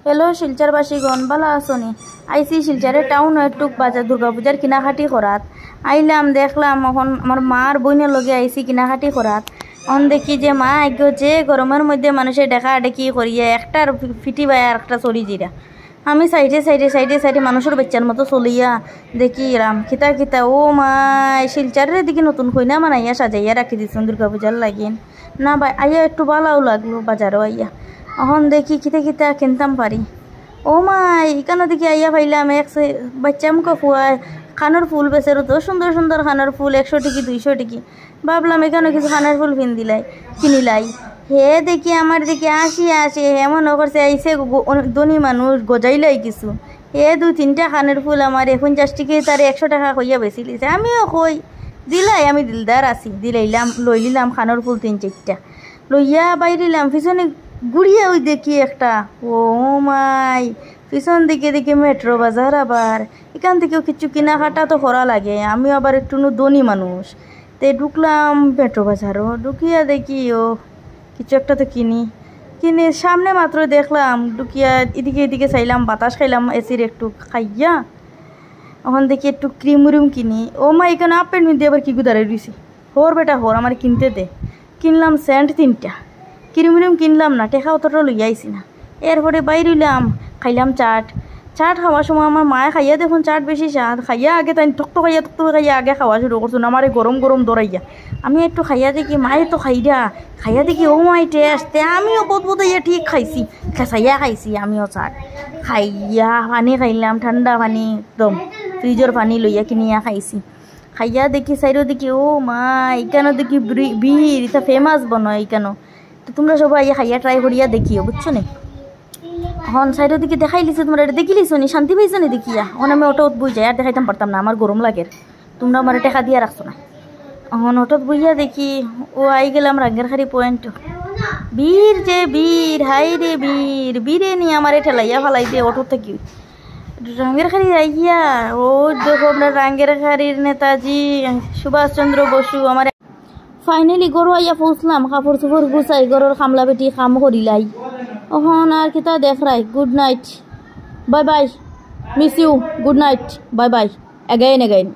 hello শিলচরবাসীগণ ভালো আসনি আইসি শিলচরে town একটু বাজার দুর্গাপূজার কিনাকাটি করাত আইলাম দেখলাম এখন আমার মার বইনের লগে আইসি কিনাকাটি করাত এখন দেখি যে মা আজ্ঞ যে গরমের মধ্যে মানুষের দেখা ডেকি করিয়ে একটার ফিটি বাই আর একটা চলি জিরা আমি সাইডে সাইডে সাইডে সাইডে মানুষের বাচ্চার মতো চলিয়া দেখি রাম খিতা খিতা ও মা শিলচারের দিকে নতুন কইনা মানাইয়া সাজাইয়া রাখি দিচ্ছেন দুর্গাপূজার লাগিন না ভাই আইয়া একটু ভালোও লাগলো বাজারও আইয়া এখন দেখি খিতে খিতা কিনতাম পারি ও মাই এখানে দেখি আইয়া পাইলাম এক বাচ্চা মুখে ফুয়ায় খানোর ফুল বেচের তো সুন্দর সুন্দর খানোর ফুল 100 টিকি 200 টিকি ভাবলাম এখানে কিছু খানোর ফুল কিনিলাই হে দেখি আমার দিকে আসি এমন করছে আইসে ধনী মানুষ গজাইলাই কিছু হে 2-3টা খানের ফুল আমার 50 টিকি তার 100 টাকা কইয়া বেশি লিছে আমিও কই দিলাই আমি দিলদার আছি দিলাইলাম লই নিলাম খানোর ফুল 3-4টা লইয়া বাইরিলাম পিছনে গুড়িয়া ওই দেখি একটা ও মাই পিছন দিকে দেখি মেট্রো বাজার আবার এখান থেকেও কিছু কেনাকাটা তো করা লাগে আমি আবার একটু ধনী মানুষ তে ঢুকলাম মেট্রো বাজারও ঢুকিয়া দেখি ও কিছু একটা তো কিনে সামনে মাত্র দেখলাম ঢুকিয়া এদিকে চাইলাম বাতাস খাইলাম এসির একটু খাইয়া এখন দেখি একটু ক্রিম কিনি ও মা এখানে আপেল মিলতে আবার কি গুদারে রয়েছি হোর বেটা হোর আমার কিনতে দে কিনলাম সেন্ট 3টা ক্রিম কিনলাম না টেকা অতটা লইয়া আইসি না এরপরে বাইরিলাম খাইলাম চাট খাওয়ার সময় আমার মায়ে খাইয়া দেখুন চাট বেশি স্বাদ খাইয়া আগে তাই টকটক খাইয়া আগে খাওয়া শুরু করছো না আমার গরম গরম দৌড়াইয়া আমি একটু খাইয়া দেখি মায়ে তো খাইয়া দেখি ও মাই টেস্ট আমিও বোধ ঠিক খাইছি খেসাইয়া খাইছি আমিও চাট খাইয়া পানি খাইলাম ঠান্ডা পানি একদম ফ্রিজের পানি লইয়া কিনিয়া খাইয়া দেখি সাইডও দেখি ও মা এখানে দেখি বীর এটা ফেমাস বনয় এখানে তো তোমরা সবাই খাইয়া ট্রাই করিয়া দেখিও বুঝছো নি এখন সাইডের দিকে দেখাই লিছো তোমরা এটা দেখি লিছো নি শান্তি পাইছো নি দেখিয়া এখন আমি অটোত বই যাই আর দেখাইতাম পারতাম না আমার গরম লাগে তোমরা আমার টেকা দিয়া রাখছো না এখন অটোত বইয়া দেখি ও আই গেলাম রাঙ্গেরখাড়ি পয়েন্ট বীর হাই রে বীরে নিয়ে আমার ঠেলাইয়া ফালাই দিয়ে অটো থেকে রাঙ্গেরখাড়ি আইয়া ও দেখো আপনার রাঙ্গেরখাড়ির নেতাজি সুভাষচন্দ্র বসু আমার ফাইনালি গরু আইয়া পৌঁছলাম কাপড় চোপড় গুছাই গরুর খামলা বেটি খাম করিলাই ওহন আর কিতা দেখ রাই good night bye bye miss you good night bye bye again